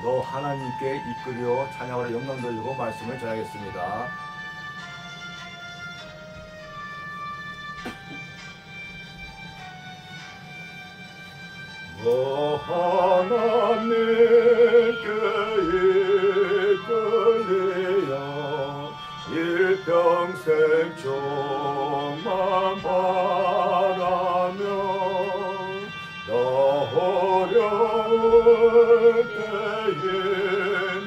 너 하나님께 이끌려 찬양하라 영광 돌리고 말씀을 전하겠습니다. 너 하나님께 이끌려 일평생 종만 바라며 너 어려울 때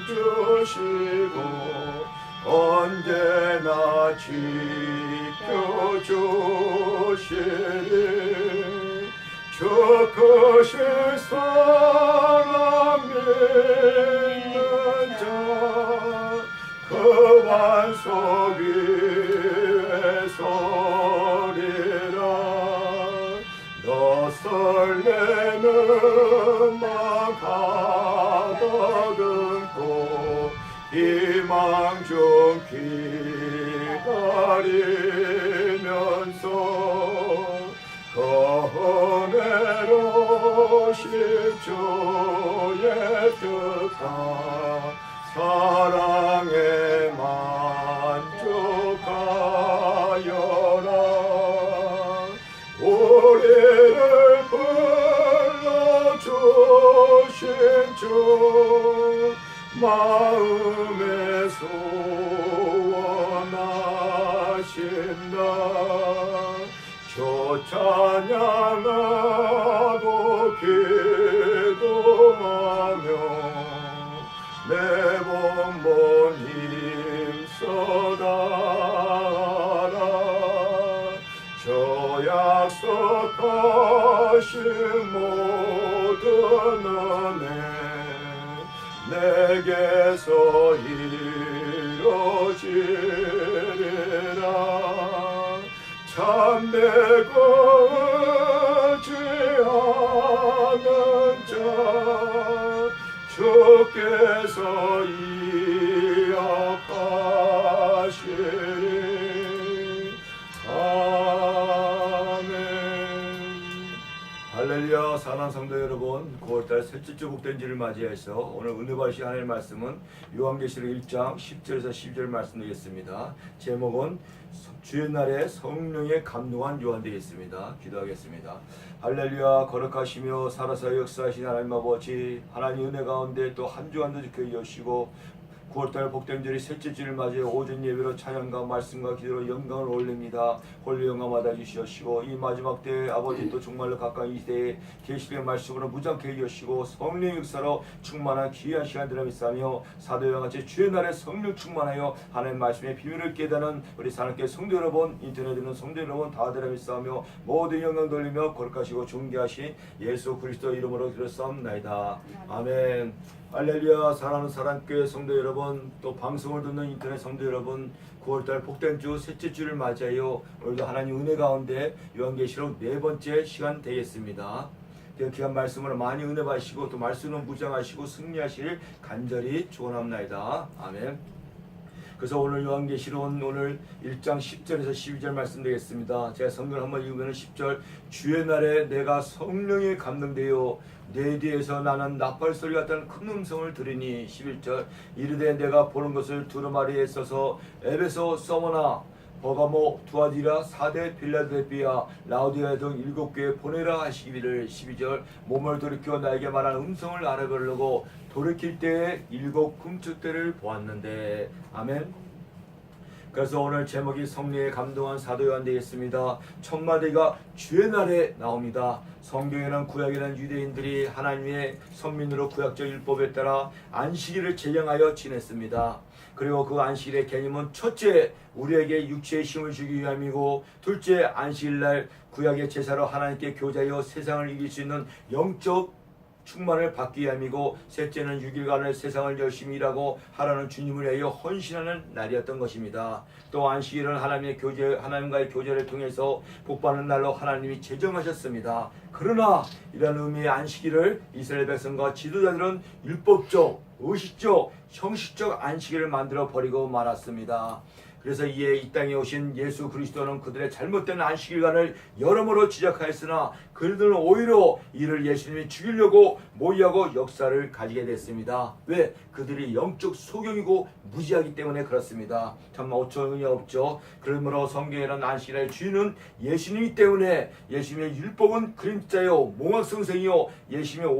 힘주시고 언제나 지켜주시리 주 크신 사랑 믿는 자 그 완소 위에 서리라 너 설레는 맘 가다듬고 희망 중 기다리면서 그 은혜로 십주의 뜻한 사랑에 만족하여라 우리를 불러주신 주 마음에 소원하신다 주 찬양하고 기도하며 매번 힘써다라 저 약속하신 모든 은혜 내게서 이루어지리라 참되고 의지하는 자 주께서 이어가시리 아멘. 할렐루야. 사랑하는 성도 여러분, 9월달 셋째 주 복된지를 맞이해서 오늘 은혜 받으실 하나님의 말씀은 요한계시록 1장 10절에서 12절 말씀 되겠습니다. 제목은 주의 날에 성령의 감동한 요한 되겠습니다. 기도하겠습니다. 할렐루야. 거룩하시며 살아서 역사하신 하나님 아버지, 하나님 은혜 가운데 또 한 주간도 지켜 주시고 9월달 복된절이 셋째 주를 맞이해 오전 예배로 찬양과 말씀과 기도로 영광을 올립니다. 홀리 영광 받아 주시옵시고 이 마지막 때에 아버지 또 정말로 가까이 이 때에 계시의 말씀으로 무장케 해주시고 성령 역사로 충만한 귀한 시간들을 믿사며 사도와 같이 주의 날에 성령 충만하여 하나님 말씀의 비밀을 깨닫는 우리 사랑교회 성도 여러분, 인터넷에 있는 성도 여러분 다들 믿사며 모든 영광 돌리며 거룩하시고 존귀하신 예수 그리스도 이름으로 기도했사옵나이다. 아멘. 할렐루야. 사랑하는 사랑교회 성도 여러분, 또 방송을 듣는 인터넷 성도 여러분, 9월달 복된 주 셋째 주를 맞이하여 오늘도 하나님 은혜 가운데 요한계시록 네 번째 시간 되겠습니다. 귀한 말씀으로 많이 은혜 받으시고 또 말씀은 무장하시고 승리하시길 간절히 축원합니다. 아멘. 그래서 오늘 요한계시록은 오늘 1장 10절에서 12절 말씀 되겠습니다. 제가 성경을 한번 읽으면 10절 주의 날에 내가 성령에 감동되어 내 뒤에서 나는 나팔소리 같은 큰 음성을 들으니 11절 이르되 내가 보는 것을 두루마리에 써서 에베소, 서머나, 버가모, 두아디라, 사데, 빌라델피아, 라우디아 등 7교회에 보내라 하시기를 12절 몸을 돌이켜 나에게 말한 음성을 알아보려고 돌이킬 때에 7 금축대를 보았는데 아멘. 그래서 오늘 제목이 성령에 감동한 사도 요한 되겠습니다. 첫 마디가 주의 날에 나옵니다. 성경에는 구약에는 유대인들이 하나님의 선민으로 구약적 율법에 따라 안식일을 제정하여 지냈습니다. 그리고 그 안식일의 개념은 첫째 우리에게 육체의 힘을 주기 위함이고, 둘째 안식일날 구약의 제사로 하나님께 교제하여 세상을 이길 수 있는 영적 충만을 받기 위함이고, 셋째는 6일간을 세상을 열심히 일하고 하라는 주님을 위하여 헌신하는 날이었던 것입니다. 또 안식일은 하나님과의 교제를 통해서 복받는 날로 하나님이 제정하셨습니다. 그러나 이런 의미의 안식일을 이스라엘 백성과 지도자들은 율법적, 의식적, 형식적 안식일을 만들어 버리고 말았습니다. 그래서 이에 이 땅에 오신 예수 그리스도는 그들의 잘못된 안식일간을 여러모로 지적하였으나 그들은 오히려 이를 예수님이 죽이려고 모의하고 역사를 가지게 됐습니다. 왜? 그들이 영적 소경이고 무지하기 때문에 그렇습니다. 정말 어처구니 없죠. 그러므로 성경에는 안식일의 주인은 예수님이기 때문에 예수님의 율법은 그림자요 몽환성생이요 예수님의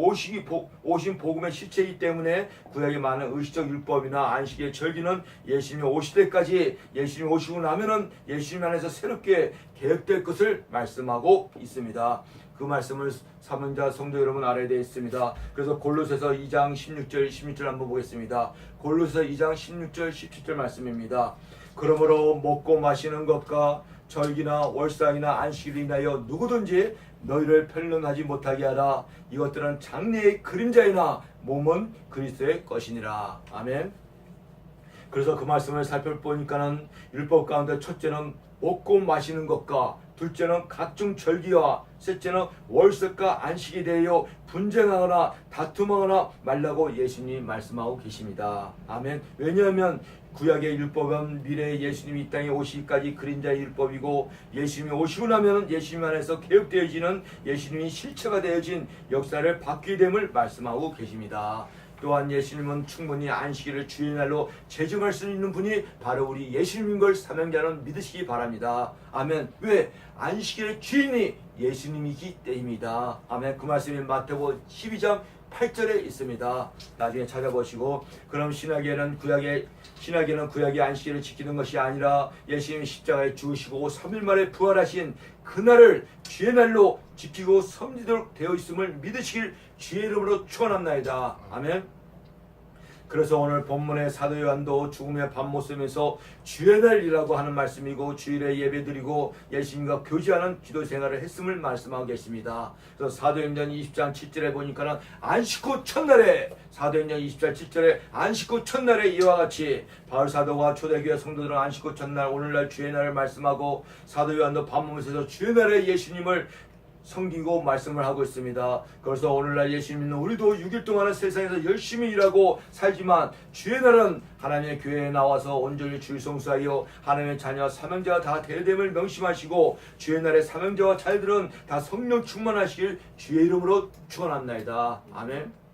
오신 복음의 실체이기 때문에 구약의 많은 의식적 율법이나 안식의 절기는 예수님이 오실 때까지 예수님이 오시고 나면은 예수님 안에서 새롭게 개혁될 것을 말씀하고 있습니다. 그 말씀을 사명자 성도 여러분 알아야 되어 있습니다. 그래서 골로새서 2장 16절 16절 한번 보겠습니다. 골로새서 2장 16절 17절 말씀입니다. 그러므로 먹고 마시는 것과 절기나 월상이나 안식일을 인하여 누구든지 너희를 편론하지 못하게 하라. 이것들은 장래의 그림자이나 몸은 그리스도의 것이니라. 아멘. 그래서 그 말씀을 살펴보니까는 율법 가운데 첫째는 먹고 마시는 것과 둘째는 각종 절기와 셋째는 월석과 안식에 대하여 분쟁하거나 다툼하거나 말라고 예수님이 말씀하고 계십니다. 아멘. 왜냐하면 구약의 율법은 미래의 예수님이 이 땅에 오시기까지 그림자의 율법이고 예수님이 오시고 나면 예수님 안에서 개혁되어지는 예수님이 실체가 되어진 역사를 바뀌게 됨을 말씀하고 계십니다. 또한 예수님은 충분히 안식일을 주의 날로 제정할 수 있는 분이 바로 우리 예수님인 걸 사명자는 믿으시기 바랍니다. 아멘. 왜? 안식일의 주인이 예수님이기 때문입니다. 아멘. 그 말씀이 마태복음 12장 8절에 있습니다. 나중에 찾아보시고 그럼 신약에는 구약의 안식일을 지키는 것이 아니라 예수님이 십자가에 죽으시고 3일 만에 부활하신 그날을 주의 날로 지키고 섬기도록 되어 있음을 믿으시길 주의 이름으로 축원합나이다. 아멘. 그래서 오늘 본문의 사도 요한도 죽음의 밤 모습에서 주의 날이라고 하는 말씀이고 주일에 예배드리고 예수님과 교제하는 기도 생활을 했음을 말씀하고 계십니다. 그래서 사도행전 20장 7절에 보니까는 안식 후 첫날에 사도행전 20장 7절에 안식 후 첫날에 이와 같이 바울 사도가 초대교회 성도들은 안식 후 첫날 오늘날 주의 날을 말씀하고 사도 요한도 밤 모습에서 주의 날에 예수님을 섬기고 말씀을 하고 있습니다. 그래서 오늘날 예수님 믿는 우리도 6일 동안은 세상에서 열심히 일하고 살지만 주의 날은 하나님의 교회에 나와서 온전히 주일 성수하여 하나님의 자녀 사명자가 다 대됨을 명심하시고 주의 날에 사명자와 자녀들은 다 성령 충만하시길 주의 이름으로 축원합나이다. 아멘.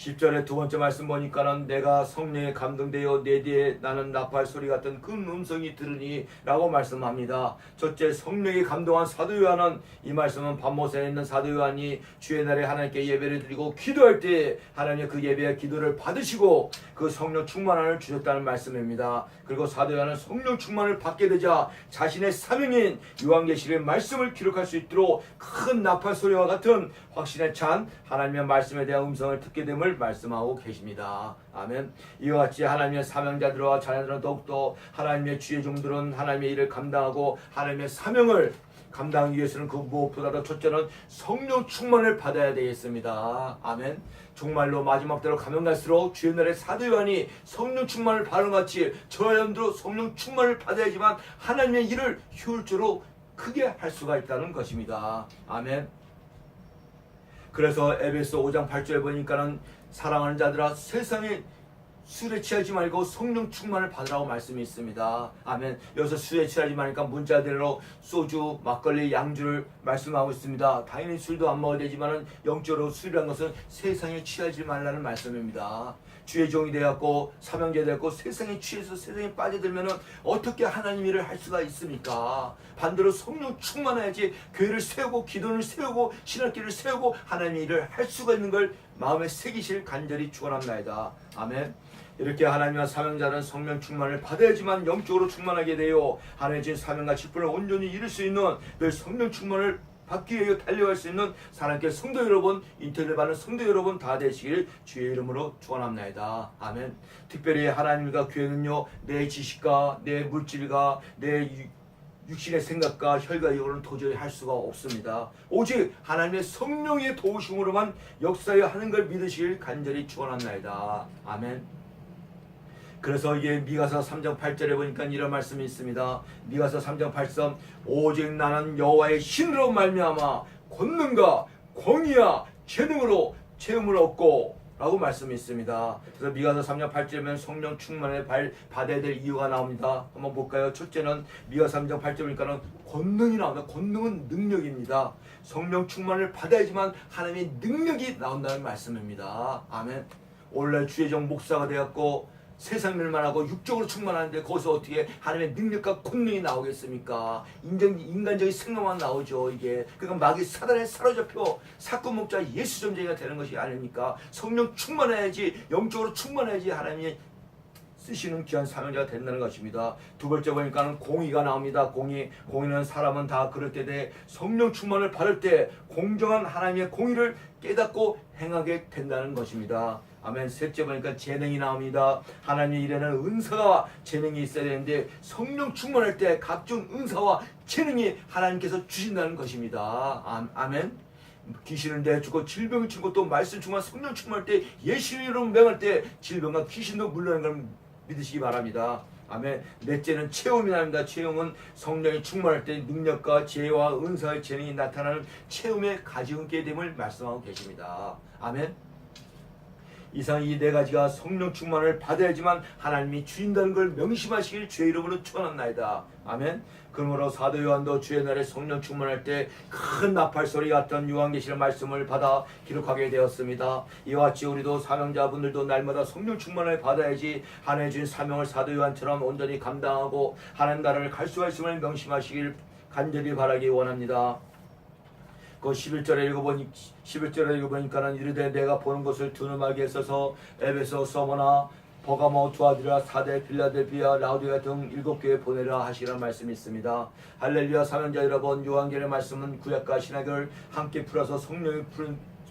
10절의 두 번째 말씀 보니까는 내가 성령에 감동되어 내 뒤에 나는 나팔 소리 같은 큰 음성이 들으니 라고 말씀합니다. 첫째, 성령에 감동한 사도 요한은 이 말씀은 밤모세에 있는 사도 요한이 주의 날에 하나님께 예배를 드리고 기도할 때 하나님의 그 예배와 기도를 받으시고 그 성령 충만함을 주셨다는 말씀입니다. 그리고 사도 요한은 성령 충만을 받게 되자 자신의 사명인 요한계시록의 말씀을 기록할 수 있도록 큰 나팔 소리와 같은 확신에 찬 하나님의 말씀에 대한 음성을 듣게 됨을 말씀하고 계십니다. 아멘. 이와 같이 하나님의 사명자들과 자녀들은 더욱더 하나님의 주의 종들은 하나님의 일을 감당하고 하나님의 사명을 감당하기 위해서는 그 무엇보다도 첫째는 성령 충만을 받아야 되겠습니다. 아멘. 정말로 마지막 때로 가면 갈수록 주의 날에 사도 요한이 성령 충만을 받은 것 같이 저와 여러분도 성령 충만을 받아야지만 하나님의 일을 효율적으로 크게 할 수가 있다는 것입니다. 아멘. 그래서 에베소 5장 8절에 보니까는 사랑하는 자들아 세상에 술에 취하지 말고 성령 충만을 받으라고 말씀이 있습니다. 아멘. 여기서 술에 취하지 말니까 문자대로 소주, 막걸리, 양주를 말씀하고 있습니다. 당연히 술도 안 먹어야 되지만 영적으로 술이라는 것은 세상에 취하지 말라는 말씀입니다. 주의 종이 되었고 사명자 되었고 세상에 취해서 세상에 빠져들면 어떻게 하나님 일을 할 수가 있습니까? 반대로 성령 충만해야지 교회를 세우고 기도를 세우고 신학기를 세우고 하나님의 일을 할 수가 있는 걸 마음에 새기실 간절히 축원합니다. 아멘. 이렇게 하나님과 사명자는 성령 충만을 받아야지만 영적으로 충만하게 되어 하나님의 진 사명과 직분을 온전히 이룰 수 있는 늘 성령 충만을 받기 위해 달려갈 수 있는 사랑께 성도 여러분, 인터넷 받는 성도 여러분 다 되시길 주의 이름으로 축원합니다. 아멘. 특별히 하나님과 교회는요, 내 지식과 내 물질과 내 육신의 생각과 혈과 영으로는 도저히 할 수가 없습니다. 오직 하나님의 성령의 도우심으로만 역사하여 하는 걸 믿으시길 간절히 축원합니다. 아멘. 그래서 이게 미가서 3장 8절에 보니까 이런 말씀이 있습니다. 미가서 3장 8절 오직 나는 여호와의 신으로 말미암아 권능과 공의와 재능으로 체험을 얻고 라고 말씀이 있습니다. 그래서 미가서 3장 8절에 성령 충만을 받아야 될 이유가 나옵니다. 한번 볼까요? 첫째는 미가서 3장 8절 보니까는 권능이 나옵니다. 권능은 능력입니다. 성령 충만을 받아야지만 하나님의 능력이 나온다는 말씀입니다. 아멘. 원래 주의종 목사가 되었고 세상 일만 하고 육적으로 충만하는데 거기서 어떻게 하나님의 능력과 권능이 나오겠습니까? 인간적인 생각만 나오죠. 이게 그러니까 마귀 사단에 사로잡혀 사건 목자 예수 전쟁이가 되는 것이 아닙니까? 성령 충만해야지, 영적으로 충만해야지 하나님이 쓰시는 귀한 사명자가 된다는 것입니다. 두 번째 보니까는 공의가 나옵니다. 공의는 사람은 다 그럴 때 성령 충만을 받을 때 공정한 하나님의 공의를 깨닫고 행하게 된다는 것입니다. 아멘. 셋째 보니까 재능이 나옵니다. 하나님의 일에는 은사와 재능이 있어야 되는데 성령 충만할 때 각종 은사와 재능이 하나님께서 주신다는 것입니다. 아멘. 귀신을 내주고 질병을 치고 또 말씀 충만 성령 충만할 때 예수님으로 명할 때 질병과 귀신도 물러나는 걸 믿으시기 바랍니다. 아멘. 넷째는 체험이 납니다. 체험은 성령이 충만할 때 능력과 지혜와 은사의 재능이 나타나는 체험의 가지운게 됨을 말씀하고 계십니다. 아멘. 이상 이 네 가지가 성령 충만을 받아야지만 하나님이 주인다는 걸 명심하시길 주의 이름으로 축원합니다. 아멘. 그러므로 사도 요한도 주의 날에 성령 충만할 때 큰 나팔 소리 같던 요한계시록 말씀을 받아 기록하게 되었습니다. 이와 같이 우리도 사명자분들도 날마다 성령 충만을 받아야지 하나님 주신 사명을 사도 요한처럼 온전히 감당하고 하나님 나라를 갈 수가 있음을 명심하시길 간절히 바라기 원합니다. 그 11절에 읽어보니까는 이르되 내가 보는 것을 두 눈알게 있어서 에베소, 서머나, 버가모, 두아디라, 사대, 필라델피아, 라우디아 등 7교회 보내라 하시라는 말씀이 있습니다. 할렐루야. 사명자 여러분, 요한계의 말씀은 구약과 신약을 함께 풀어서 성령이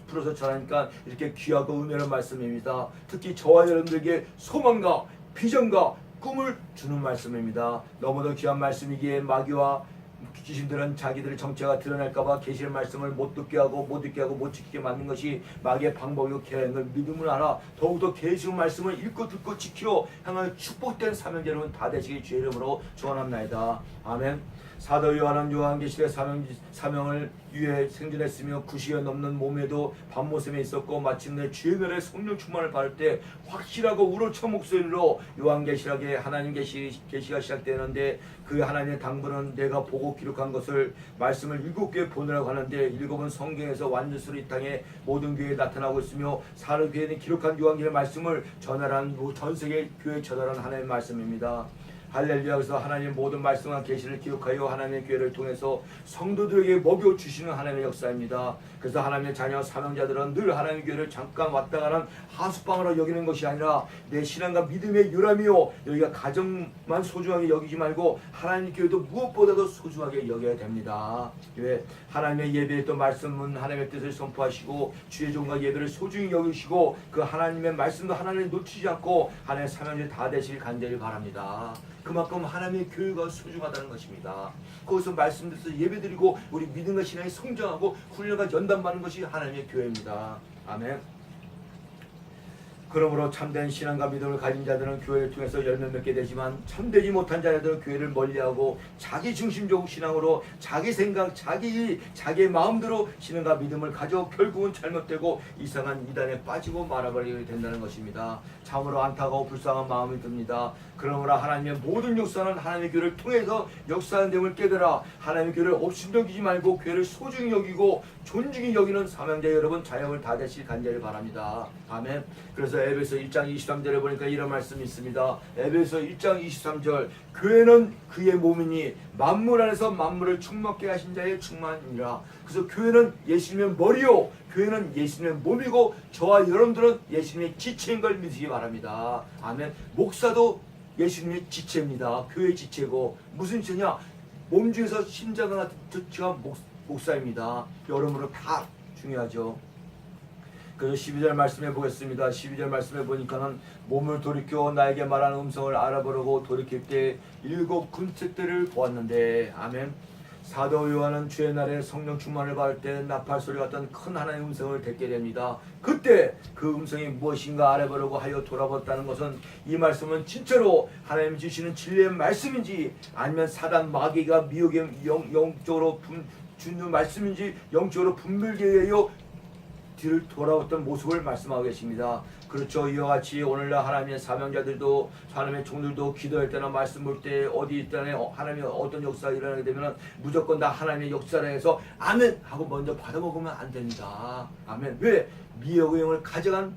풀어서 전하니까 이렇게 귀하고 은혜로운 말씀입니다. 특히 저와 여러분들에게 소망과 비전과 꿈을 주는 말씀입니다. 너무도 귀한 말씀이기에 마귀와 귀신들은 자기들의 정체가 드러날까봐 계시의 말씀을 못 듣게 하고 못 지키게 만든 것이 마귀의 방법이고 계획을 믿음을 알아 더욱더 계시의 말씀을 읽고 듣고 지키러 향하여 축복된 사명자 여러분 다 되시기 주의 이름으로 축원합니다. 아멘. 사도 요한은 요한계시록의 사명을 위해 생존했으며 90여 넘는 몸에도 밤모습에 있었고 마침내 주의 날에 성령 충만을 받을 때 확실하고 우로찬 목소리로 요한계시록에 하나님 계시가 시작되는데 그 하나님의 당부는 내가 보고 기록한 것을 말씀을 7교회 보내라고 하는데 7은 성경에서 완전수로 이 땅에 모든 교회에 나타나고 있으며 사는 교회는 기록한 요한계시록의 말씀을 전하라는 전 세계 교회에 전하라는 하나님의 말씀입니다. 할렐루야. 그래서 하나님 모든 말씀과 계시를 기록하여 하나님의 교회를 통해서 성도들에게 먹여주시는 하나님의 역사입니다. 그래서 하나님의 자녀 사명자들은 늘 하나님의 교회를 잠깐 왔다 가는 하숙방으로 여기는 것이 아니라 내 신앙과 믿음의 요람이요 여기가 가정만 소중하게 여기지 말고 하나님의 교회도 무엇보다도 소중하게 여겨야 됩니다. 왜? 하나님의 예배에 또 말씀은 하나님의 뜻을 선포하시고 주의 종과 예배를 소중히 여기시고 그 하나님의 말씀도 하나님을 놓치지 않고 하나님의 사명자 다 되시길 간절히 바랍니다. 그만큼 하나님의 교회가 소중하다는 것입니다. 거기서 말씀드려서 예배드리고 우리 믿음과 신앙이 성장하고 훈련과 연단받는 것이 하나님의 교회입니다. 아멘. 그러므로 참된 신앙과 믿음을 가진 자들은 교회를 통해서 열매 맺게 되지만 참되지 못한 자들은 교회를 멀리하고 자기 중심적 신앙으로 자기 생각, 자기의 마음대로 신앙과 믿음을 가져 결국은 잘못되고 이상한 이단에 빠지고 말아버리게 된다는 것입니다. 참으로 안타까워 불쌍한 마음이 듭니다. 그러므로 하나님의 모든 역사는 하나님의 교회를 통해서 역사하는 됨을 깨달아 하나님의 교회를 업신여기지 말고 교회를 소중히 여기고 존중히 여기는 사명자 여러분 자영을 다 되실 간절히 바랍니다. 아멘. 그래서 에베소 1장 23절에 보니까 이런 말씀이 있습니다. 에베소 1장 23절 교회는 그의 몸이니 만물 안에서 만물을 충만케 하신 자의 충만이라. 그래서 교회는 예수님의 머리요 교회는 예수님의 몸이고 저와 여러분들은 예수님의 지체인 걸 믿으시기 바랍니다. 아멘. 목사도 예수님의 지체입니다. 교회의 지체고 무슨 지체냐? 몸 중에서 심장과 지체가 목사입니다. 여러모로 다 중요하죠. 그래서 12절 말씀해 보겠습니다. 12절 말씀해 보니까는 몸을 돌이켜 나에게 말하는 음성을 알아보려고 돌이킬 때 7 금책들을 보았는데 아멘. 사도 요한은 주의 날에 성령 충만을 받을 때 나팔 소리 같던 큰 하나님의 음성을 듣게 됩니다. 그때 그 음성이 무엇인가 알아보려고 하여 돌아봤다는 것은 이 말씀은 진짜로 하나님 주시는 진리의 말씀인지 아니면 사단 마귀가 미혹의 영적으로 주는 말씀인지 영적으로 분별되어 뒤를 돌아왔던 모습을 말씀하고 계십니다. 그렇죠. 이와 같이 오늘날 하나님의 사명자들도 하나님의 종들도 기도할 때나 말씀 볼 때 어디 있다네 하나님의 어떤 역사가 일어나게 되면 무조건 다 하나님의 역사를 해서 아멘 하고 먼저 받아먹으면 안 됩니다. 아멘. 왜? 미혹의 영을 가져간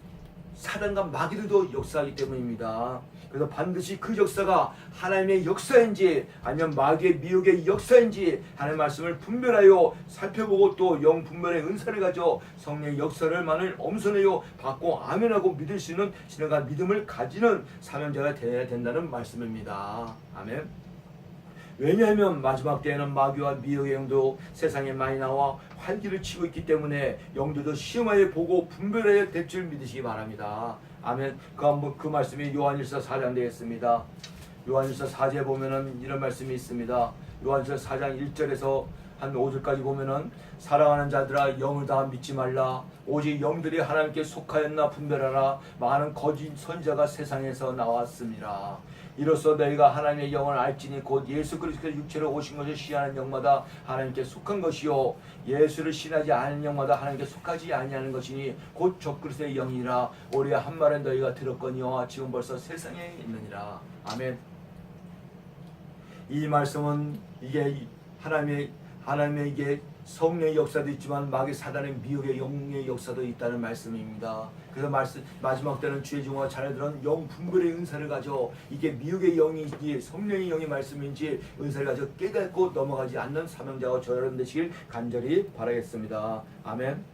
사단과 마귀들도 역사하기 때문입니다. 그래서 반드시 그 역사가 하나님의 역사인지 아니면 마귀의 미혹의 역사인지 하나님의 말씀을 분별하여 살펴보고 또 영 분별의 은사를 가져 성령의 역사를만을 엄선하여 받고 아멘하고 믿을 수 있는 신앙과 믿음을 가지는 사명자가 되어야 된다는 말씀입니다. 아멘. 왜냐하면 마지막 때에는 마귀와 미혹의 영도 세상에 많이 나와 활기를 치고 있기 때문에 영들도 시험하여 보고 분별하여 될 줄 믿으시기 바랍니다. 아멘. 그 말씀이 요한일서 4장 되겠습니다. 요한일서 4장에 보면은 이런 말씀이 있습니다. 요한일서 4장 1절에서 한 5절까지 보면은 사랑하는 자들아 영을 다 믿지 말라. 오직 영들이 하나님께 속하였나 분별하라. 많은 거짓 선지자가 세상에서 나왔습니다. 이로써 너희가 하나님의 영을 알지니 곧 예수 그리스도의 육체로 오신 것을 시하는 영마다 하나님께 속한 것이요 예수를 신하지 않은 영마다 하나님께 속하지 아니하는 것이니 곧 적그리스도의 영이라. 우리가 한 말은 너희가 들었거니와 지금 벌써 세상에 있느니라. 아멘. 이 말씀은 이게 하나님의 이게 성령의 역사도 있지만 마귀 사단의 미혹의 영의 역사도 있다는 말씀입니다. 그래서 마지막 때는 주의 종과 자녀들은 영 분별의 은사를 가져 이게 미혹의 영인지 성령의 영의 말씀인지 은사를 가져 깨닫고 넘어가지 않는 사명자와 저 여러분 되시길 간절히 바라겠습니다. 아멘.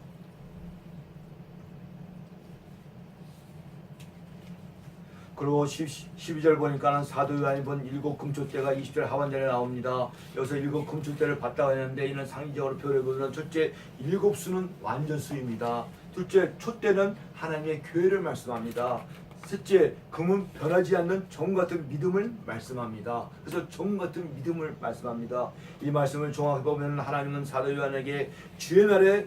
그리고 12절 보니까는 사도 요한이 본 7 금초대가 20절 하반절에 나옵니다. 여기서 7 금초대를 봤다고 했는데 이는 상징적으로 표현해 보면 첫째 7수는 완전수입니다. 둘째 촛대는 하나님의 교회를 말씀합니다. 셋째 금은 변하지 않는 정 같은 믿음을 말씀합니다. 그래서 정 같은 믿음을 말씀합니다. 이 말씀을 종합해 보면 하나님은 사도 요한에게 주의 날에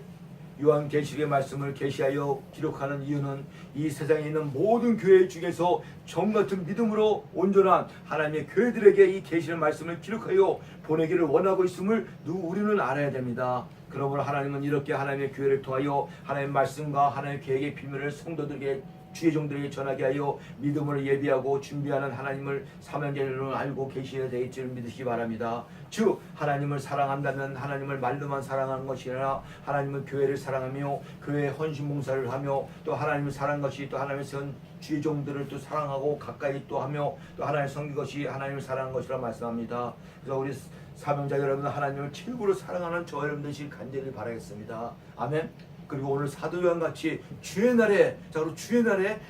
요한계시록의 말씀을 계시하여 기록하는 이유는 이 세상에 있는 모든 교회 중에서 정같은 믿음으로 온전한 하나님의 교회들에게 이 계시의 말씀을 기록하여 보내기를 원하고 있음을 우리는 알아야 됩니다. 그러므로 하나님은 이렇게 하나님의 교회를 통하여 하나님의 말씀과 하나님의 계획의 비밀을 성도들에게 주의 종들에게 전하게 하여 믿음으로 예비하고 준비하는 하나님을 사명자로 알고 계셔야 될 줄 믿으시기 바랍니다. 즉 하나님을 사랑한다면 하나님을 말로만 사랑하는 것이 아니라 하나님은 교회를 사랑하며 교회에 헌신 봉사를 하며 또 하나님을 사랑한 것이 또 하나님의 선 주의 종들을 또 사랑하고 가까이 또 하며 또 하나님을 섬긴 것이 하나님을 사랑한 것이라 말씀합니다. 그래서 우리 사명자 여러분 하나님을 최고로 사랑하는 저 여러분 되시길 간절히 바라겠습니다. 아멘. 그리고 오늘 사도 요한같이 주의 날에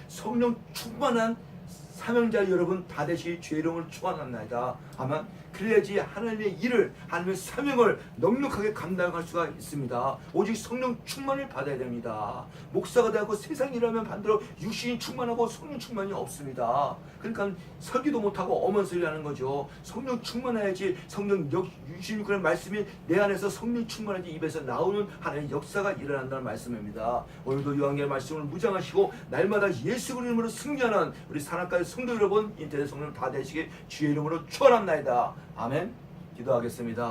성령 충만한 사명자 여러분 다 되시기 주의 이름을 축원합니다. 아멘. 그래야지 하나님의 일을 하나님의 사명을 넉넉하게 감당할 수가 있습니다. 오직 성령 충만을 받아야 됩니다. 목사가 되고 세상 일하면 반대로 육신이 충만하고 성령 충만이 없습니다. 그러니까 설교도 못하고 엄한 소리 하는 거죠. 성령 충만해야지 성령 66권의 말씀이 내 안에서 성령 충만하지 입에서 나오는 하나님의 역사가 일어난다는 말씀입니다. 오늘도 요한계의 말씀을 무장하시고 날마다 예수 그리스도 이름으로 승리하는 우리 산악가의 성도 여러분 인터넷 성령 다 되시길 주의 이름으로 축원합니다. 아멘. 기도하겠습니다.